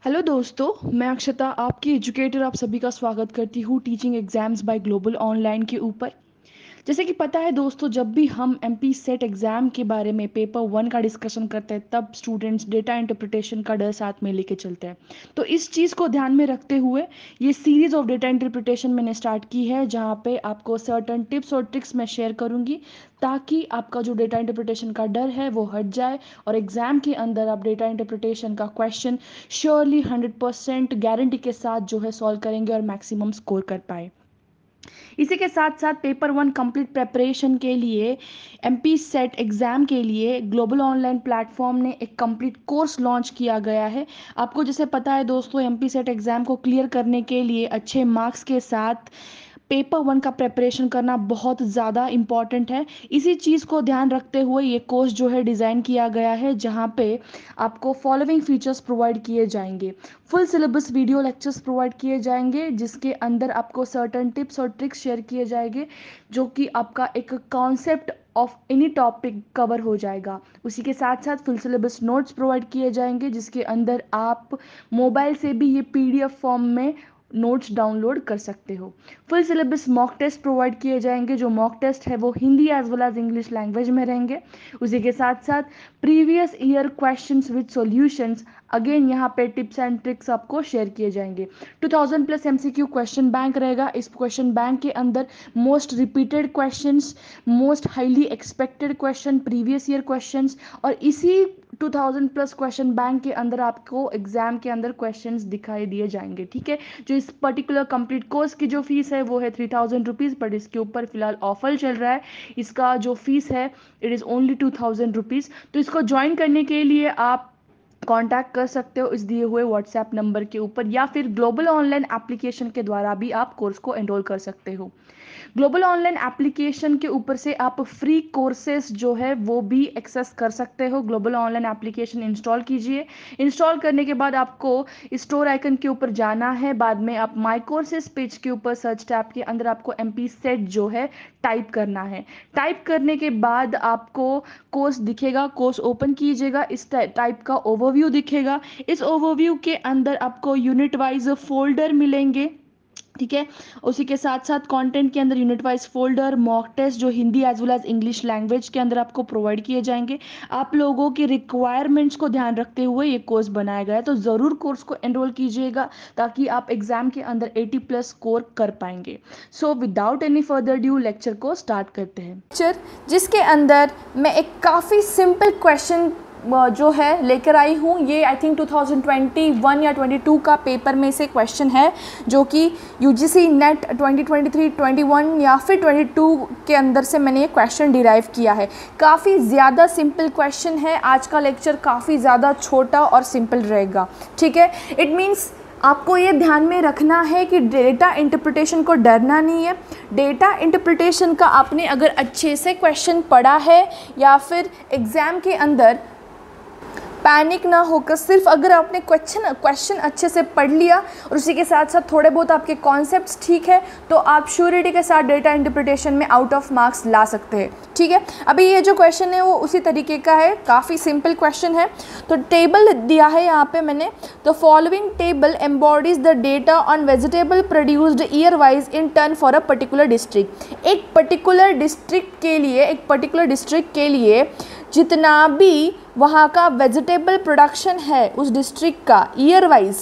Hello दोस्तों, मैं अक्षता आपकी एजुकेटर आप सभी का स्वागत करती हूँ teaching exams by global online के ऊपर। जैसे कि पता है दोस्तों, जब भी हम एमपी सेट एग्ज़ाम के बारे में पेपर 1 का डिस्कशन करते हैं तब स्टूडेंट्स डेटा इंटरप्रिटेशन का डर साथ में लेके चलते हैं। तो इस चीज़ को ध्यान में रखते हुए ये सीरीज़ ऑफ डेटा इंटरप्रिटेशन मैंने स्टार्ट की है, जहाँ पे आपको सर्टन टिप्स और ट्रिक्स मैं शेयर करूँगी ताकि आपका जो डेटा इंटरप्रिटेशन का डर है वो हट जाए और एग्ज़ाम के अंदर आप डेटा इंटरप्रिटेशन का क्वेश्चन श्योरली 100% गारंटी के साथ जो है सॉल्व करेंगे और मैक्सिमम स्कोर कर पाए। इसी के साथ साथ पेपर 1 कंप्लीट प्रेपरेशन के लिए एमपी सेट एग्ज़ाम के लिए ग्लोबल ऑनलाइन प्लेटफॉर्म ने एक कंप्लीट कोर्स लॉन्च किया गया है। आपको जैसे पता है दोस्तों, एमपी सेट एग्ज़ाम को क्लियर करने के लिए अच्छे मार्क्स के साथ पेपर 1 का प्रेपरेशन करना बहुत ज़्यादा इम्पॉर्टेंट है। इसी चीज़ को ध्यान रखते हुए ये कोर्स जो है डिज़ाइन किया गया है, जहाँ पे आपको फॉलोइंग फीचर्स प्रोवाइड किए जाएंगे। Full syllabus video lectures provide किए जाएंगे, जिसके अंदर आपको सर्टन टिप्स और ट्रिक्स शेयर किए जाएंगे, जो कि आपका एक concept of any topic cover हो जाएगा। उसी के साथ साथ फुल सिलेबस नोट्स प्रोवाइड किए जाएंगे, जिसके अंदर आप मोबाइल से भी ये पीडीएफ फॉर्म में नोट्स डाउनलोड कर सकते हो। Full syllabus mock test provide किए जाएंगे। जो मॉक टेस्ट है वो Hindi as well as English language में रहेंगे। उसी के साथ साथ previous year questions with solutions, again यहाँ पे टिप्स एंड ट्रिक्स आपको शेयर किए जाएंगे। 2000 प्लस एमसीक्यू क्वेश्चन बैंक रहेगा। इस क्वेश्चन बैंक के अंदर most repeated questions, most highly expected question, previous year questions, और इसी 2000 प्लस क्वेश्चन बैंक के अंदर आपको एग्जाम के अंदर क्वेश्चंस दिखाई दिए जाएंगे। ठीक है, जो इस पर्टिकुलर कंप्लीट कोर्स की जो फीस है वो है 3000 रुपीज़, बट इसके ऊपर फिलहाल ऑफर चल रहा है। इसका जो फीस है इट इज़ ओनली 2000 रुपीज़। तो इसको ज्वाइन करने के लिए आप कांटेक्ट कर सकते हो इस दिए हुए व्हाट्सएप नंबर के ऊपर, या फिर ग्लोबल ऑनलाइन एप्लीकेशन के द्वारा भी आप कोर्स को एनरोल कर सकते हो। ग्लोबल ऑनलाइन एप्लीकेशन के ऊपर से आप फ्री कोर्सेज जो है वो भी एक्सेस कर सकते हो। ग्लोबल ऑनलाइन एप्लीकेशन इंस्टॉल कीजिए। इंस्टॉल करने के बाद आपको स्टोर आइकन के ऊपर जाना है। बाद में आप माई कोर्सेज पेज के ऊपर सर्च टैब के अंदर आपको एमपी सेट जो है टाइप करना है। टाइप करने के बाद आपको कोर्स दिखेगा, कोर्स ओपन कीजिएगा, इस टाइप का ओवरव्यू दिखेगा। इस ओवरव्यू के अंदर आपको यूनिट वाइज फोल्डर मिलेंगे। ठीक है, उसी के साथ साथ कंटेंट के अंदर unit wise folder, mock test जो Hindi as well as English language के अंदर आपको प्रोवाइड किए जाएंगे। आप लोगों की रिक्वायरमेंट्स को ध्यान रखते हुए ये कोर्स बनाया गया है, तो ज़रूर कोर्स को एनरोल कीजिएगा ताकि आप एग्जाम के अंदर 80 प्लस स्कोर कर पाएंगे। So without any further due lecture को स्टार्ट करते हैं। लेक्चर जिसके अंदर मैं एक काफ़ी सिंपल क्वेश्चन जो है लेकर आई हूँ। ये आई थिंक 2021 या 22 का पेपर में से क्वेश्चन है, जो कि यूजीसी नेट 2023, 21 या फिर 22 के अंदर से मैंने ये क्वेश्चन डिराइव किया है। काफ़ी ज़्यादा सिंपल क्वेश्चन है। आज का लेक्चर काफ़ी ज़्यादा छोटा और सिंपल रहेगा। ठीक है, इट मीन्स आपको ये ध्यान में रखना है कि डेटा इंटरप्रिटेशन को डरना नहीं है। डेटा इंटरप्रिटेशन का आपने अगर अच्छे से क्वेश्चन पढ़ा है या फिर एग्ज़ाम के अंदर पैनिक ना होकर सिर्फ अगर आपने क्वेश्चन अच्छे से पढ़ लिया और उसी के साथ साथ थोड़े बहुत आपके कॉन्सेप्ट्स ठीक है, तो आप श्योरिटी के साथ डेटा इंटरप्रिटेशन में आउट ऑफ मार्क्स ला सकते हैं। ठीक है, अभी ये जो क्वेश्चन है वो उसी तरीके का है, काफ़ी सिंपल क्वेश्चन है। तो टेबल दिया है यहाँ पे मैंने, तो following table embodies the data on vegetable produced year wise in turn for a particular district. एक पर्टिकुलर डिस्ट्रिक्ट के लिए जितना भी वहाँ का वेजिटेबल प्रोडक्शन है उस डिस्ट्रिक्ट का ईयर वाइज,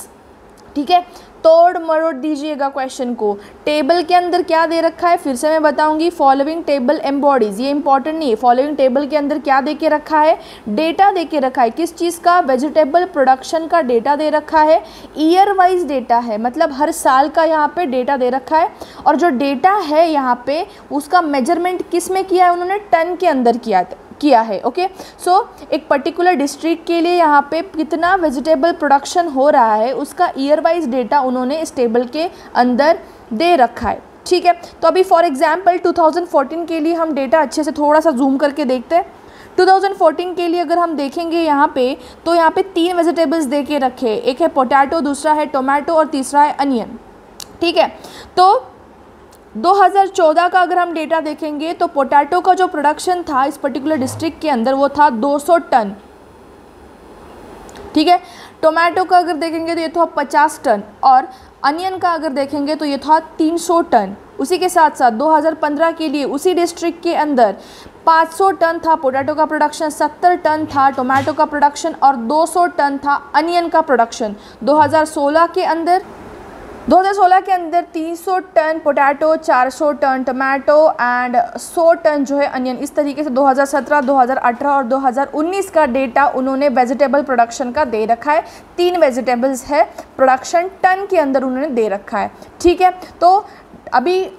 ठीक है, तोड़ मरोड़ दीजिएगा क्वेश्चन को। टेबल के अंदर क्या दे रखा है फिर से मैं बताऊंगी। फॉलोइंग टेबल एम्बॉडीज, ये इंपॉर्टेंट नहीं है। फॉलोइंग टेबल के अंदर क्या दे के रखा है, डेटा दे के रखा है। किस चीज़ का, वेजिटेबल प्रोडक्शन का डेटा दे रखा है। ईयर वाइज डेटा है, मतलब हर साल का यहाँ पे डेटा दे रखा है। और जो डेटा है यहाँ पे उसका मेजरमेंट किस में किया है, उन्होंने टन के अंदर किया है। ओके, सो एक पर्टिकुलर डिस्ट्रिक्ट के लिए यहाँ पे कितना वेजिटेबल प्रोडक्शन हो रहा है उसका ईयर वाइज डेटा उन्होंने इस टेबल के अंदर दे रखा है। ठीक है, तो अभी फॉर एग्जांपल 2014 के लिए हम डेटा अच्छे से थोड़ा सा जूम करके देखते हैं। 2014 के लिए अगर हम देखेंगे यहाँ पे, तो यहाँ पे 3 वेजिटेबल्स दे के रखे, एक है पोटैटो, दूसरा है टोमेटो और तीसरा है अनियन। ठीक है, तो 2014 का अगर हम डेटा देखेंगे तो पोटैटो का जो प्रोडक्शन था इस पर्टिकुलर डिस्ट्रिक्ट के अंदर वो था 200 टन। ठीक है। टोमेटो का अगर देखेंगे तो ये था 50 टन, और अनियन का अगर देखेंगे तो ये था 300 टन। उसी के साथ साथ 2015 के लिए उसी डिस्ट्रिक्ट के अंदर 500 टन था पोटैटो का प्रोडक्शन, 70 टन था टोमेटो का प्रोडक्शन और 200 टन था अनियन का प्रोडक्शन। 2016 के अंदर 300 ton potato, 400 ton tomato and 100 ton जो है अनियन। इस तरीके से 2017, 2018 और 2019 का डेटा उन्होंने वेजिटेबल प्रोडक्शन का दे रखा है। 3 वेजिटेबल्स है प्रोडक्शन टन के अंदर उन्होंने दे रखा है। ठीक है, तो अभी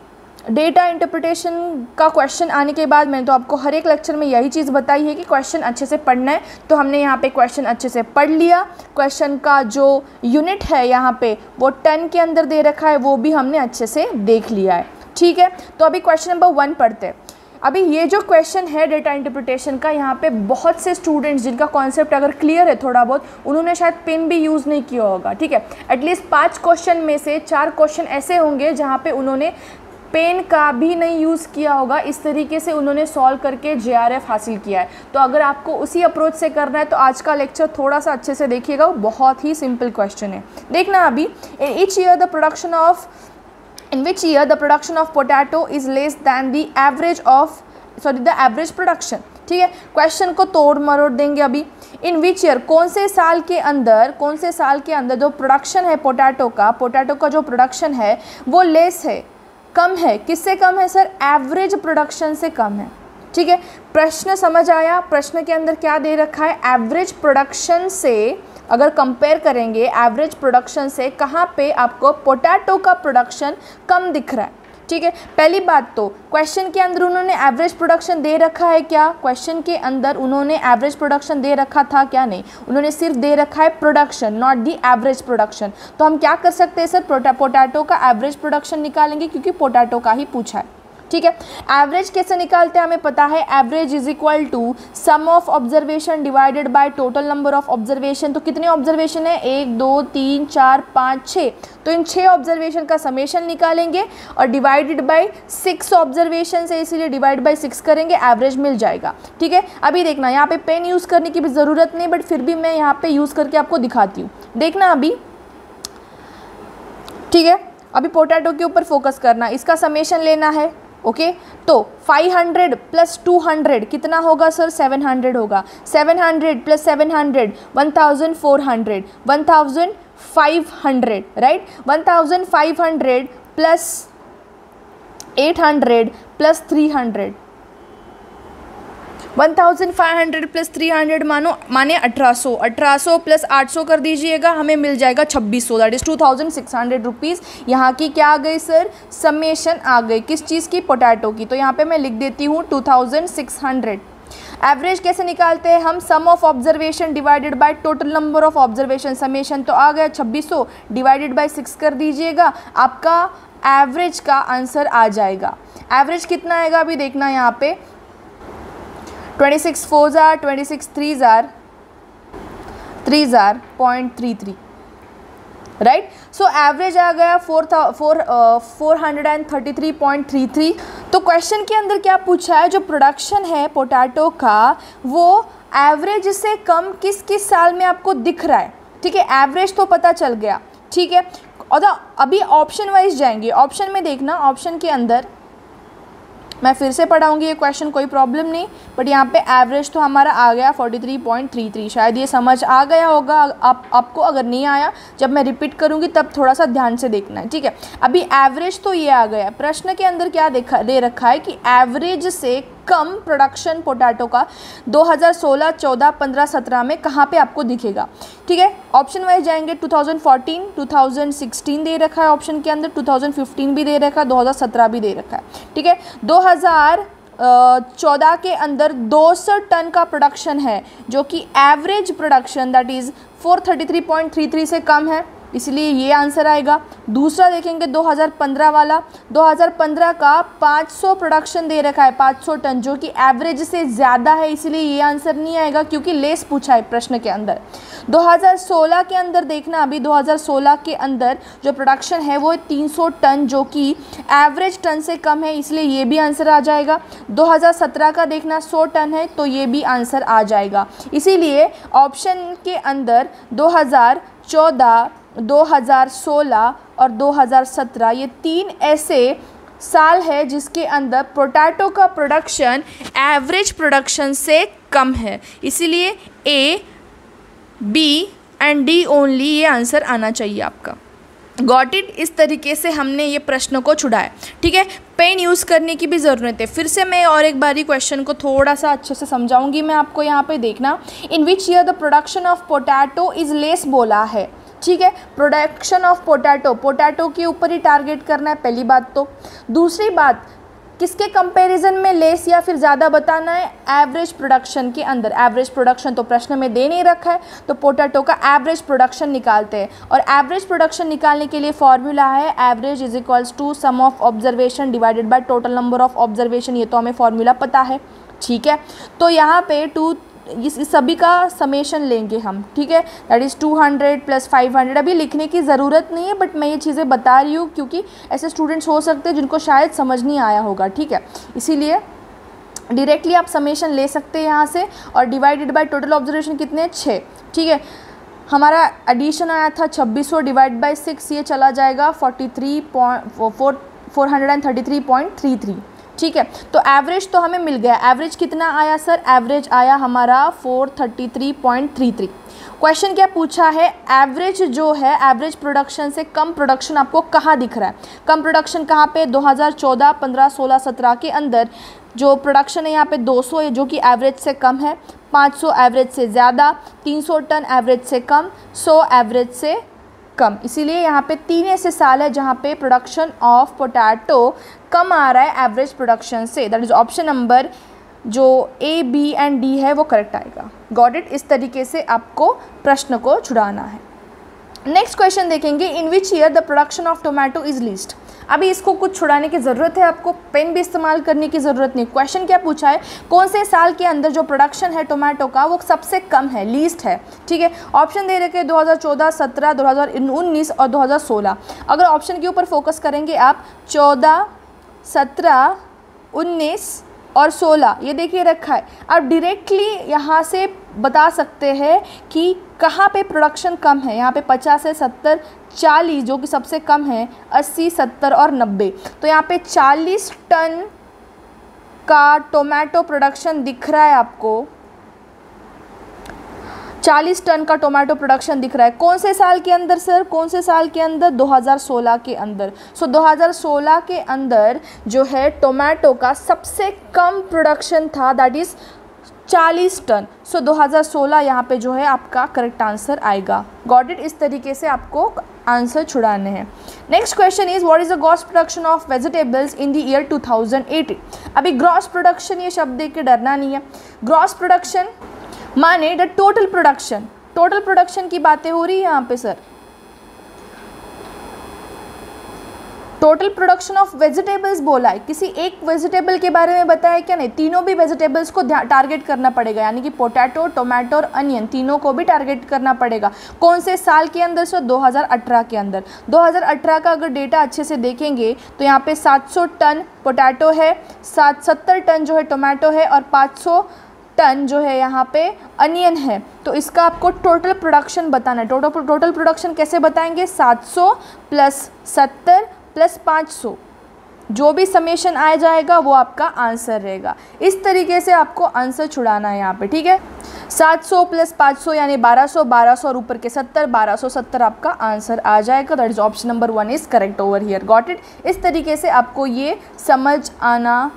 डेटा इंटरप्रिटेशन का क्वेश्चन आने के बाद मैंने तो आपको हर एक लेक्चर में यही चीज़ बताई है कि क्वेश्चन अच्छे से पढ़ना है, तो हमने यहाँ पे क्वेश्चन अच्छे से पढ़ लिया। क्वेश्चन का जो यूनिट है यहाँ पे वो टन के अंदर दे रखा है, वो भी हमने अच्छे से देख लिया है। ठीक है, तो अभी क्वेश्चन नंबर 1 पढ़ते हैं। अभी ये जो क्वेश्चन है डेटा इंटरप्रिटेशन का, यहाँ पे बहुत से स्टूडेंट्स जिनका कॉन्सेप्ट अगर क्लियर है थोड़ा बहुत, उन्होंने शायद पेन भी यूज़ नहीं किया होगा। ठीक है, एटलीस्ट 5 क्वेश्चन में से 4 क्वेश्चन ऐसे होंगे जहाँ पे उन्होंने पेन का भी नहीं यूज़ किया होगा। इस तरीके से उन्होंने सॉल्व करके JRF हासिल किया है। तो अगर आपको उसी अप्रोच से करना है तो आज का लेक्चर थोड़ा सा अच्छे से देखिएगा, बहुत ही सिंपल क्वेश्चन है। देखना अभी, in which year the production of potato is less than the average production. ठीक है, क्वेश्चन को तोड़ मरोड़ देंगे अभी। इन विच ईयर, कौन से साल के अंदर जो प्रोडक्शन है पोटैटो का जो प्रोडक्शन है वो लेस है, कम है। किससे कम है सर? एवरेज प्रोडक्शन से कम है। ठीक है, प्रश्न समझ आया? प्रश्न के अंदर क्या दे रखा है? एवरेज प्रोडक्शन से अगर कंपेयर करेंगे, एवरेज प्रोडक्शन से कहाँ पे आपको पोटैटो का प्रोडक्शन कम दिख रहा है। ठीक है, पहली बात तो क्वेश्चन के अंदर उन्होंने एवरेज प्रोडक्शन दे रखा है क्या? क्वेश्चन के अंदर उन्होंने एवरेज प्रोडक्शन दे रखा था क्या? नहीं, उन्होंने सिर्फ दे रखा है production, not the average production. तो हम क्या कर सकते हैं सर? पोटैटो का एवरेज प्रोडक्शन निकालेंगे, क्योंकि पोटैटो का ही पूछा है। ठीक है, एवरेज कैसे निकालते हैं हमें पता है। Average is equal to sum of observation divided by total number of observation. तो कितने ऑब्जर्वेशन है? 1 2 3 4 5 6। तो इन 6 ऑब्जर्वेशन का समेशन निकालेंगे और डिवाइडेड बाय 6 ऑब्जर्वेशन से, इसीलिए डिवाइड बाय 6 करेंगे, एवरेज मिल जाएगा। ठीक है, अभी देखना, यहाँ पे पेन यूज़ करने की भी ज़रूरत नहीं, बट फिर भी मैं यहाँ पे यूज़ करके आपको दिखाती हूँ। देखना अभी, ठीक है, अभी पोटैटो के ऊपर फोकस करना, इसका समेशन लेना है। ओके, तो 500 प्लस 200 कितना होगा सर? 700 होगा। 700 plus 700 1400, 1500, right. 1500 plus 800 plus 300, 1500 plus 300 माने 1800, 1800 प्लस 800 कर दीजिएगा, हमें मिल जाएगा 2600, दैट इज़ 2600 रुपीज़। यहाँ की क्या आ गई सर? समेशन आ गई। किस चीज़ की? पोटैटो की। तो यहाँ पे मैं लिख देती हूँ 2600। एवरेज कैसे निकालते हैं हम? Sum of observation divided by total number of observation. Summation तो आ गया 2600, डिवाइडेड बाय 6 कर दीजिएगा, आपका एवरेज का आंसर आ जाएगा। एवरेज कितना आएगा अभी देखना, यहाँ पे 26 4s are 26 3s are 0.33, right. So average आ गया 433.33। तो क्वेश्चन के अंदर क्या पूछा है? जो प्रोडक्शन है पोटैटो का वो एवरेज से कम किस किस साल में आपको दिख रहा है। ठीक है, एवरेज तो पता चल गया। ठीक है, और अभी ऑप्शन वाइज जाएंगे। ऑप्शन में देखना, ऑप्शन के अंदर मैं फिर से पढ़ाऊँगी ये क्वेश्चन, कोई प्रॉब्लम नहीं, बट यहाँ पे एवरेज तो हमारा आ गया 43.33। शायद ये समझ आ गया होगा आपको। अगर नहीं आया, जब मैं रिपीट करूँगी तब थोड़ा सा ध्यान से देखना है। ठीक है, अभी एवरेज तो ये आ गया। प्रश्न के अंदर क्या दे रखा है कि एवरेज से कम प्रोडक्शन पोटैटो का 2016, 14, 15, 17 में कहाँ पे आपको दिखेगा। ठीक है, ऑप्शन वाइज जाएंगे। 2014, 2016 दे रखा है ऑप्शन के अंदर, 2015 भी दे रखा है, 2017 भी दे रखा है। ठीक है, 2014 के अंदर 200 टन का प्रोडक्शन है, जो कि एवरेज प्रोडक्शन दैट इज़ 433.33 से कम है। इसलिए ये आंसर आएगा। दूसरा देखेंगे 2015 वाला, 2015 का 500 प्रोडक्शन दे रखा है, 500 टन, जो कि एवरेज से ज़्यादा है, इसलिए ये आंसर नहीं आएगा क्योंकि लेस पूछा है प्रश्न के अंदर। 2016 के अंदर देखना, अभी 2016 के अंदर जो प्रोडक्शन है वो 300 टन, जो कि एवरेज टन से कम है, इसलिए ये भी आंसर आ जाएगा। 2017 का देखना 100 टन है, तो ये भी आंसर आ जाएगा। इसीलिए ऑप्शन के अंदर 2014, 2016 और 2017 ये 3 ऐसे साल है जिसके अंदर पोटैटो का प्रोडक्शन एवरेज प्रोडक्शन से कम है, इसीलिए ए, बी एंड डी ओनली ये आंसर आना चाहिए आपका। Got it. इस तरीके से हमने ये प्रश्न को छुड़ाया, ठीक है। पेन यूज़ करने की भी ज़रूरत है। फिर से मैं और एक बारी क्वेश्चन को थोड़ा सा अच्छे से समझाऊंगी मैं आपको। यहाँ पे देखना, in which year the production of potato is less बोला है, ठीक है। प्रोडक्शन ऑफ पोटैटो के ऊपर ही टारगेट करना है, पहली बात तो। दूसरी बात, किसके कंपैरिजन में लेस या फिर ज़्यादा बताना है, एवरेज प्रोडक्शन के अंदर। एवरेज प्रोडक्शन तो प्रश्न में दे नहीं रखा है, तो पोटैटो का एवरेज प्रोडक्शन निकालते हैं। और एवरेज प्रोडक्शन निकालने के लिए फॉर्मूला है average is equals to sum of observation divided by total number of observation, ये तो हमें फॉर्मूला पता है, ठीक है। तो यहाँ पे इस सभी का समेशन लेंगे हम, ठीक है। That is 200 + 500। अभी लिखने की ज़रूरत नहीं है, बट मैं ये चीज़ें बता रही हूँ क्योंकि ऐसे स्टूडेंट्स हो सकते हैं जिनको शायद समझ नहीं आया होगा, ठीक है। इसीलिए डायरेक्टली आप समेशन ले सकते हैं यहाँ से। और डिवाइडेड बाय टोटल ऑब्जर्वेशन कितने, 6, ठीक है। हमारा एडिशन आया था 2600 डिवाइड बाय 6, ये चला जाएगा 433.33, ठीक है। तो एवरेज तो हमें मिल गया। एवरेज कितना आया सर, एवरेज आया हमारा 433.33। क्वेश्चन क्या पूछा है, एवरेज जो है एवरेज प्रोडक्शन से कम प्रोडक्शन आपको कहाँ दिख रहा है। कम प्रोडक्शन कहाँ पे, 2014, 15, 16, 17 के अंदर जो प्रोडक्शन है यहाँ पे 200 है, जो कि एवरेज से कम है, 500 एवरेज से ज़्यादा, 300 टन एवरेज से कम, 100 एवरेज से कम। इसीलिए यहाँ पे 3 ऐसे साल है जहाँ पे प्रोडक्शन ऑफ पोटैटो कम आ रहा है एवरेज प्रोडक्शन से। दैट इज़ ऑप्शन नंबर जो ए, बी एंड डी है वो करेक्ट आएगा। Got it. इस तरीके से आपको प्रश्न को छुड़ाना है। नेक्स्ट क्वेश्चन देखेंगे, in which year the production of tomato is least. अभी इसको कुछ छुड़ाने की ज़रूरत है, आपको पेन भी इस्तेमाल करने की ज़रूरत नहीं। क्वेश्चन क्या पूछा है, कौन से साल के अंदर जो प्रोडक्शन है टोमेटो का वो सबसे कम है, लीस्ट है, ठीक है। ऑप्शन दे रखे 2014, 17, 2019 और 2016। अगर ऑप्शन के ऊपर फोकस करेंगे आप, 14, 17, 19 और 16 ये देखिए रखा है। आप डायरेक्टली यहाँ से बता सकते हैं कि कहाँ पे प्रोडक्शन कम है। यहाँ पे 50 है, 70, 40 जो कि सबसे कम है, 80, 70 और 90। तो यहाँ पे 40 टन का टोमेटो प्रोडक्शन दिख रहा है आपको, 40 टन का टोमेटो प्रोडक्शन दिख रहा है। कौन से साल के अंदर सर, कौन से साल के अंदर, 2016 के अंदर। सो 2016 के अंदर जो है टोमेटो का सबसे कम प्रोडक्शन था, दैट इज़ 40 टन। सो 2016 यहाँ पे जो है आपका करेक्ट आंसर आएगा। Got it. इस तरीके से आपको आंसर छुड़ाने हैं। Next question is, what is the gross production of vegetables in the year 2018। अभी ग्रॉस प्रोडक्शन ये शब्द देख के डरना नहीं है। ग्रॉस प्रोडक्शन माने the total production, total production की बातें हो रही है यहाँ पे sir. Total production of vegetables बोला है, किसी एक वेजिटेबल के बारे में बताया क्या, नहीं, तीनों भी वेजिटेबल्स को टारगेट करना पड़ेगा, यानी कि पोटैटो, टोमेटो और अनियन तीनों को भी टारगेट करना पड़ेगा। कौन से साल के अंदर सर, 2018 के अंदर। 2018 का अगर डेटा अच्छे से देखेंगे तो यहाँ पे 700 टन पोटैटो है, 70 टन जो है टोमेटो है और 500 टन जो है यहाँ पे अनियन है। तो इसका आपको टोटल प्रोडक्शन बताना है। टोटल प्रोडक्शन कैसे बताएंगे, 700 + 70 + 500, जो भी समेशन आ जाएगा वो आपका आंसर रहेगा। इस तरीके से आपको आंसर छुड़ाना है यहाँ पे, ठीक है। 700 + 500 यानी 1200, 1200 और ऊपर के 70, 1270 आपका आंसर आ जाएगा। That is option number 1 is correct over here. Got it. इस तरीके से आपको ये समझ आना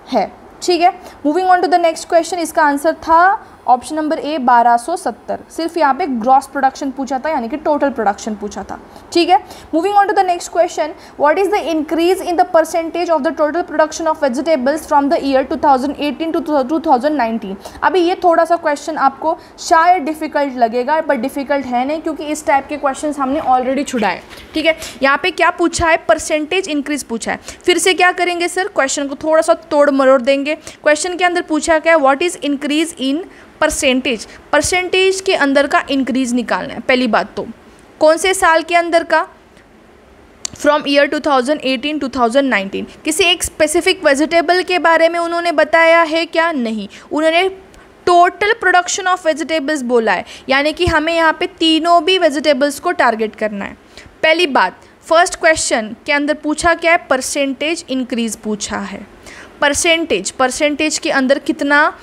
है, ठीक है। Moving on to the next question, इसका आंसर था ऑप्शन नंबर ए 1270। सिर्फ यहाँ पे ग्रॉस प्रोडक्शन पूछा था, यानी कि टोटल प्रोडक्शन पूछा था। ठीक है, moving on to the next question, what is the increase in the percentage of the total production of vegetables from the year 2018 to 2019। अभी ये थोड़ा सा क्वेश्चन आपको शायद डिफिकल्ट लगेगा, बट डिफिकल्ट है नहीं, क्योंकि इस टाइप के क्वेश्चन हमने ऑलरेडी छुड़ाए। ठीक है, यहाँ पे क्या पूछा है, परसेंटेज इंक्रीज पूछा है। फिर से क्या करेंगे सर, क्वेश्चन को थोड़ा सा तोड़ मरोड़ देंगे। क्वेश्चन के अंदर पूछा क्या है, what is increase in percentage, percentage के अंदर का इंक्रीज निकालना है। पहली बात तो कौन से साल के अंदर का, फ्रॉम ईयर 2018 2019। किसी एक स्पेसिफिक वेजिटेबल के बारे में उन्होंने बताया है क्या, नहीं, उन्होंने टोटल प्रोडक्शन ऑफ वेजिटेबल्स बोला है, यानी कि हमें यहाँ पे तीनों भी वेजिटेबल्स को टारगेट करना है। पहली बात, फर्स्ट क्वेश्चन के अंदर पूछा क्या है, परसेंटेज इंक्रीज पूछा है। परसेंटेज के अंदर कितना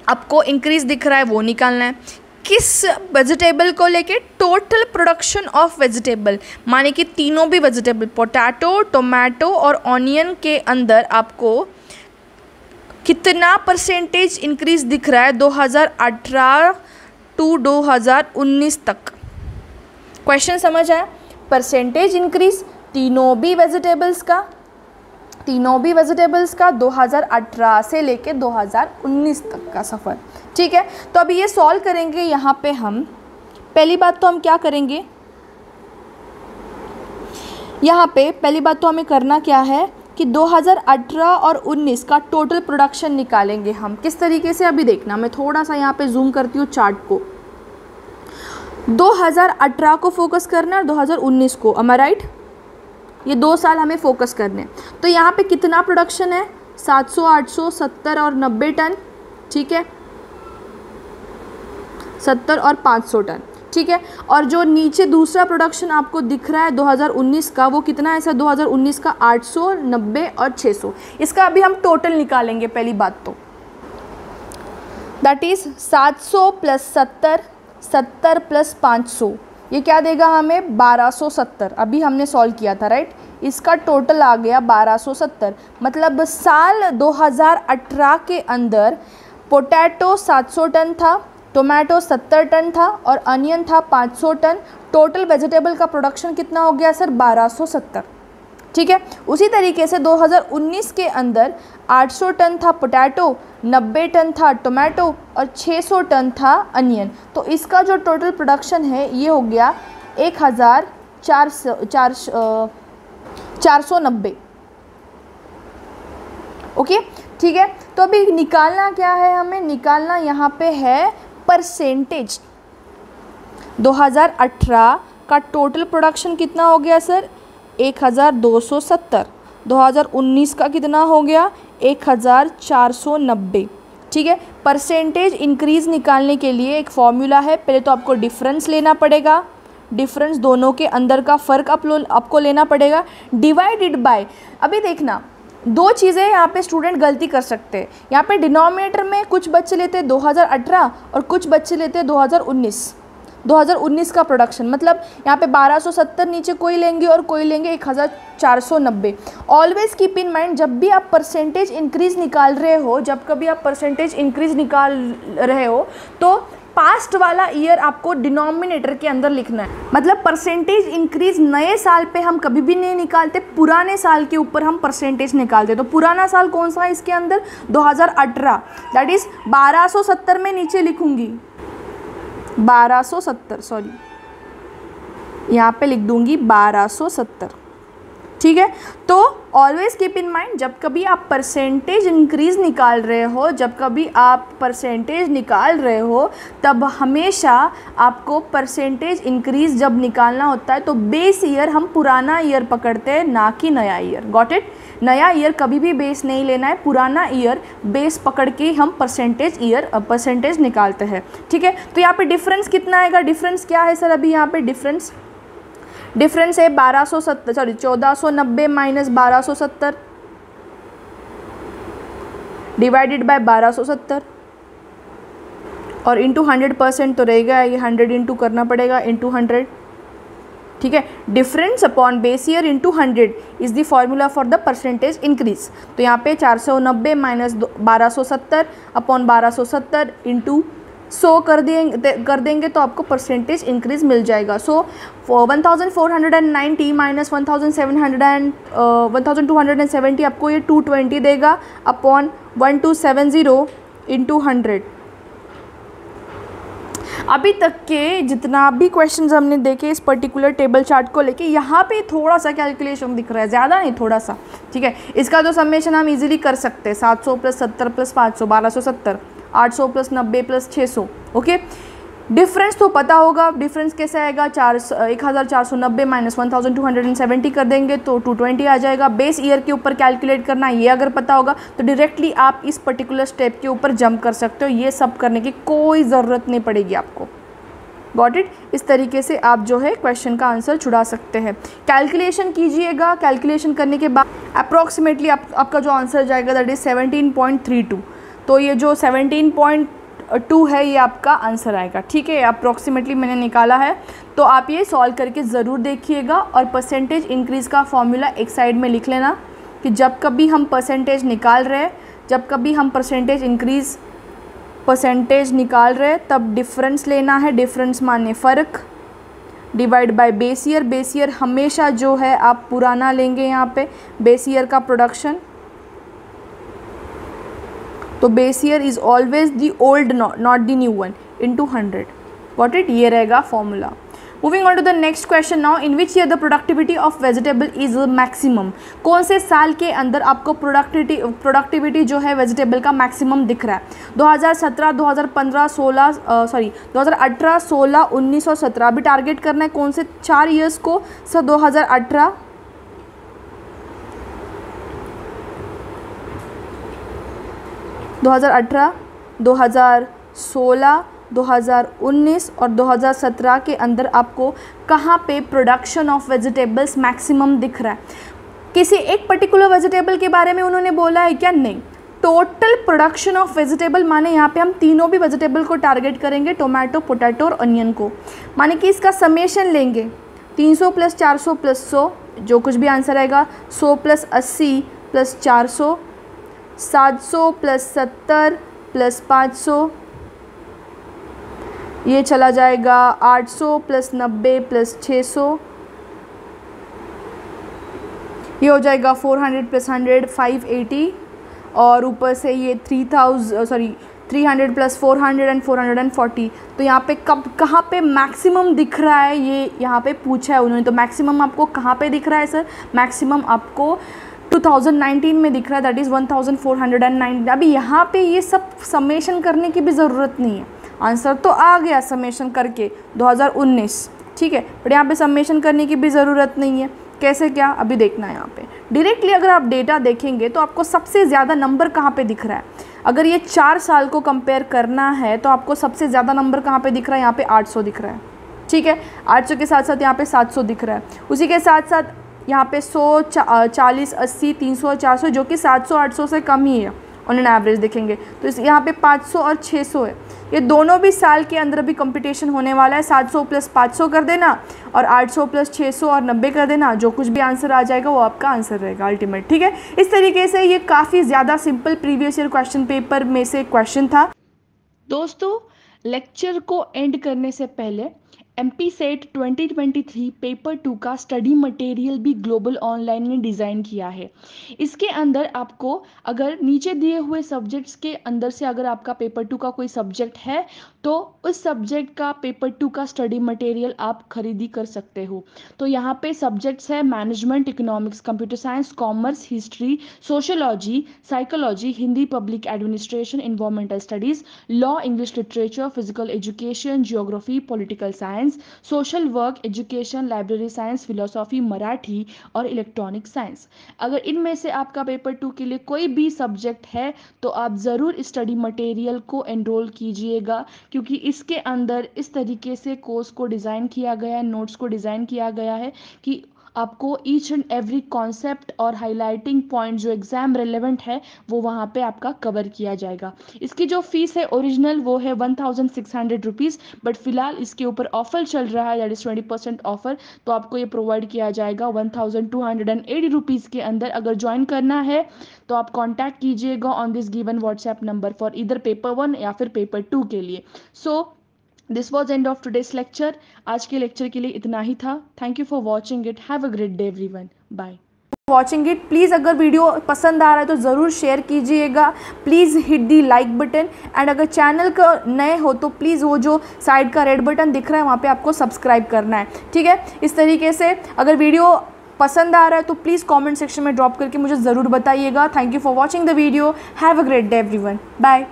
आपको इंक्रीज दिख रहा है वो निकालना है। किस वेजिटेबल को लेके, टोटल प्रोडक्शन ऑफ वेजिटेबल, माने कि तीनों भी वेजिटेबल, पोटैटो, टोमेटो और ऑनियन के अंदर आपको कितना परसेंटेज इंक्रीज दिख रहा है 2018 टू 2019 तक। क्वेश्चन समझ आया, परसेंटेज इंक्रीज तीनों भी वेजिटेबल्स का 2018 से लेके 2019 तक का सफ़र। ठीक है, तो अभी ये सॉल्व करेंगे। यहाँ पे हम पहली बात तो हम क्या करेंगे, यहाँ पे पहली बात तो हमें करना क्या है कि 2018 और 19 का टोटल प्रोडक्शन निकालेंगे हम। किस तरीके से, अभी देखना, मैं थोड़ा सा यहाँ पे जूम करती हूँ चार्ट को। 2018 को फोकस करना है और 2019 को, am I right? ये 2 साल हमें फोकस करने हैं। तो यहाँ पे कितना प्रोडक्शन है, 700, 800, 70 और 90 टन। ठीक है, 70 और 500 टन। ठीक है, और जो नीचे दूसरा प्रोडक्शन आपको दिख रहा है 2019 का, वो कितना है सर, 2019 का 800, 90 और 600। इसका अभी हम टोटल निकालेंगे। पहली बात तो दैट इज़ 700 प्लस 70, 70 प्लस 500, ये क्या देगा हमें, 1270। अभी हमने सॉल्व किया था, राइट। इसका टोटल आ गया 1270। मतलब साल 2018 के अंदर पोटैटो 700 टन था, टोमेटो 70 टन था और अनियन था 500 टन। टोटल वेजिटेबल का प्रोडक्शन कितना हो गया सर, 1270। ठीक है, उसी तरीके से 2019 के अंदर 800 टन था पोटैटो, 90 टन था टोमेटो और 600 टन था अनियन। तो इसका जो टोटल प्रोडक्शन है ये हो गया 1490। ओके, ठीक है, तो अभी निकालना क्या है, हमें निकालना यहाँ पे है परसेंटेज। 2018 का टोटल प्रोडक्शन कितना हो गया सर, 1270। 2019 का कितना हो गया, 1490। ठीक है, परसेंटेज इंक्रीज़ निकालने के लिए एक फॉर्मूला है। पहले तो आपको डिफरेंस लेना पड़ेगा, डिफरेंस दोनों के अंदर का फ़र्क आपको लेना पड़ेगा, डिवाइडेड बाय। अभी देखना, 2 चीज़ें यहाँ पे स्टूडेंट गलती कर सकते हैं। यहाँ पे डिनोमिनेटर में कुछ बच्चे लेते हैं 2018 और कुछ बच्चे लेते हैं 2019 का प्रोडक्शन। मतलब यहाँ पे 1270 नीचे कोई लेंगे और कोई लेंगे 1490। ऑलवेज कीप इन माइंड, जब भी आप परसेंटेज इंक्रीज़ निकाल रहे हो, जब कभी आप परसेंटेज इंक्रीज़ निकाल रहे हो तो पास्ट वाला ईयर आपको डिनोमिनेटर के अंदर लिखना है। मतलब परसेंटेज इंक्रीज नए साल पे हम कभी भी नहीं निकालते, पुराने साल के ऊपर हम परसेंटेज निकालते। तो पुराना साल कौन सा है इसके अंदर, 2018, दैट इज़ 1270 में नीचे लिखूंगी 1270, सॉरी यहाँ पे लिख दूंगी 1270। ठीक है, तो ऑलवेज कीप इन माइंड, जब कभी आप परसेंटेज इंक्रीज़ निकाल रहे हो, तब हमेशा आपको परसेंटेज इंक्रीज़ जब निकालना होता है तो बेस ईयर हम पुराना ईयर पकड़ते हैं, ना कि नया ईयर। गॉट इट, नया ईयर कभी भी बेस नहीं लेना है, पुराना ईयर बेस पकड़ के हम परसेंटेज निकालते हैं। ठीक है, तो यहाँ पे डिफरेंस कितना आएगा, डिफरेंस क्या है सर, अभी यहाँ पे डिफरेंस है 1490 माइनस 1270 डिवाइडेड बाय 1270 और इंटू 100% तो रहेगा, ये 100 इंटू करना पड़ेगा, इंटू 100 ठीक है। Difference upon base year into 100 is the formula for the percentage increase. तो यहाँ पे 490 माइनस 1270 अपॉन 1270 इंटू 100 कर देंगे तो आपको परसेंटेज इंक्रीज मिल जाएगा। सो 1490 माइनस 1270 आपको ये 220 देगा अपॉन 1270 इंटू 100। अभी तक के जितना भी क्वेश्चंस हमने देखे इस पर्टिकुलर टेबल चार्ट को लेके, यहाँ पे थोड़ा सा कैलकुलेशन दिख रहा है, ज़्यादा नहीं, थोड़ा सा, ठीक है। इसका तो समेशन हम इजीली कर सकते हैं, 700 plus 70 plus 500 1270, 800 plus 90 plus 600, okay. Difference तो पता होगा, डिफरेंस कैसे आएगा, 1490 माइनस 1270 कर देंगे तो 220 आ जाएगा। बेस ईयर के ऊपर कैलकुलेट करना ये अगर पता होगा तो डायरेक्टली आप इस पर्टिकुलर स्टेप के ऊपर जंप कर सकते हो, ये सब करने की कोई ज़रूरत नहीं पड़ेगी आपको। Got it. इस तरीके से आप जो है क्वेश्चन का आंसर छुड़ा सकते हैं। कैलकुलेशन कीजिएगा, कैलकुलेशन करने के बाद अप्रॉक्सीमेटली आपका जो आंसर जाएगा दैट इज़ 17.32। तो ये जो 17.2 है ये आपका आंसर आएगा, ठीक है। अप्रॉक्सीमेटली मैंने निकाला है, तो आप ये सॉल्व करके ज़रूर देखिएगा। और परसेंटेज इंक्रीज़ का फॉर्मूला एक साइड में लिख लेना कि जब कभी हम परसेंटेज निकाल रहे हैं, जब कभी हम परसेंटेज निकाल रहे हैं तब डिफरेंस लेना है, डिफरेंस माने फ़र्क, divide by base year. Base year हमेशा जो है आप पुराना लेंगे, यहाँ पे बेस ईयर का प्रोडक्शन, तो base year is always the old not the new one, into 100। Got it, ये रहेगा formula. Moving on to the next question now, in which year the productivity of vegetable is maximum. कौन से साल के अंदर आपको productivity जो है वेजिटेबल का मैक्सिमम दिख रहा है। 2017, 2015, 2018, 16, 19 और 17। अभी टारगेट करना है कौन से 4 ईयर्स को सर, 2018, 2018, 2016, 2019 और 2017 के अंदर आपको कहाँ पे प्रोडक्शन ऑफ वेजिटेबल्स मैक्सिमम दिख रहा है। किसी एक पर्टिकुलर वेजिटेबल के बारे में उन्होंने बोला है क्या, नहीं। टोटल प्रोडक्शन ऑफ वेजिटेबल माने यहाँ पे हम तीनों भी वेजिटेबल को टारगेट करेंगे, टोमेटो, पोटैटो और अनियन को। माने कि इसका समेशन लेंगे 300 प्लस 400 प्लस 100, जो कुछ भी आंसर आएगा, 100 प्लस 80 प्लस 400, 700 प्लस 70 प्लस 500, ये चला जाएगा 800 प्लस 90 प्लस 600, ये हो जाएगा 400 प्लस 100 580, और ऊपर से ये 300 प्लस 400 एंड 440। तो यहाँ पे कहाँ पे मैक्सिमम दिख रहा है ये यहाँ पे पूछा है उन्होंने। तो मैक्सिमम आपको कहाँ पे दिख रहा है सर, मैक्सिमम आपको 2019 में दिख रहा है, दैट इज़ 1490। अभी यहाँ पे ये सब समेशन करने की भी ज़रूरत नहीं है, आंसर तो आ गया समेशन करके 2019, ठीक है। बट यहाँ पे समेशन करने की भी ज़रूरत नहीं है। कैसे क्या, अभी देखना है। यहाँ पे डायरेक्टली अगर आप डेटा देखेंगे तो आपको सबसे ज़्यादा नंबर कहाँ पे दिख रहा है। अगर ये 4 साल को कंपेयर करना है तो आपको सबसे ज़्यादा नंबर कहाँ पे दिख रहा है, यहाँ पे 800 दिख रहा है, ठीक है। 800 के साथ साथ यहाँ पे 700 दिख रहा है, उसी के साथ साथ यहाँ पे 100, 40, 80, 300 और 400, जो कि 700, 800 से कम ही है ऑन एन एवरेज देखेंगे। तो इस यहाँ पे 500 और 600 है। ये दोनों भी साल के अंदर अभी कंपटीशन होने वाला है। 700 प्लस 500 कर देना और 800 प्लस 600 और 90 कर देना, जो कुछ भी आंसर आ जाएगा वो आपका आंसर रहेगा अल्टीमेट, ठीक है। इस तरीके से ये काफ़ी ज़्यादा simple previous year question paper में से क्वेश्चन था। दोस्तों, लेक्चर को एंड करने से पहले एमपी सेट 2023 पेपर 2 का स्टडी मटेरियल भी ग्लोबल ऑनलाइन ने डिज़ाइन किया है। इसके अंदर आपको अगर नीचे दिए हुए सब्जेक्ट्स के अंदर से अगर आपका पेपर 2 का कोई सब्जेक्ट है तो उस सब्जेक्ट का पेपर 2 का स्टडी मटेरियल आप खरीदी कर सकते हो। तो यहाँ पे सब्जेक्ट्स है management, economics, computer science, commerce, history, sociology, psychology, Hindi, public administration, environmental studies, law, English literature, physical education, geography, political science, social work, education, library science, philosophy, Marathi और इलेक्ट्रॉनिक साइंस। अगर इनमें से आपका पेपर 2 के लिए कोई भी सब्जेक्ट है तो आप ज़रूर स्टडी मटेरियल को एनरोल कीजिएगा, क्योंकि इसके अंदर इस तरीके से कोर्स को डिज़ाइन किया गया है, नोट्स को डिज़ाइन किया गया है कि आपको ईच एंड एवरी कॉन्सेप्ट और हाईलाइटिंग पॉइंट जो एग्ज़ाम रिलेवेंट है वो वहाँ पे आपका कवर किया जाएगा। इसकी जो फीस है ओरिजिनल वो है 1600 रुपीज़, बट फिलहाल इसके ऊपर ऑफर चल रहा है, दैट इज़ 20% ऑफर, तो आपको ये प्रोवाइड किया जाएगा 1280 रुपीज़ के अंदर। अगर ज्वाइन करना है तो आप कॉन्टैक्ट कीजिएगा on this given WhatsApp number for इधर पेपर 1 या फिर पेपर 2 के लिए। So this was end of today's lecture. आज के लेक्चर के लिए इतना ही था। Thank you for watching it. Have a great day everyone. Bye. Watching it. Please अगर वीडियो पसंद आ रहा है तो ज़रूर शेयर कीजिएगा। Please hit the like button and अगर चैनल का नए हो तो प्लीज़ वो जो साइड का रेड बटन दिख रहा है वहाँ पे आपको सब्सक्राइब करना है, ठीक है। इस तरीके से अगर वीडियो पसंद आ रहा है तो प्लीज़ कमेंट सेक्शन में ड्रॉप करके मुझे ज़रूर बताइएगा। Thank you for watching the video. Have a great day everyone. Bye.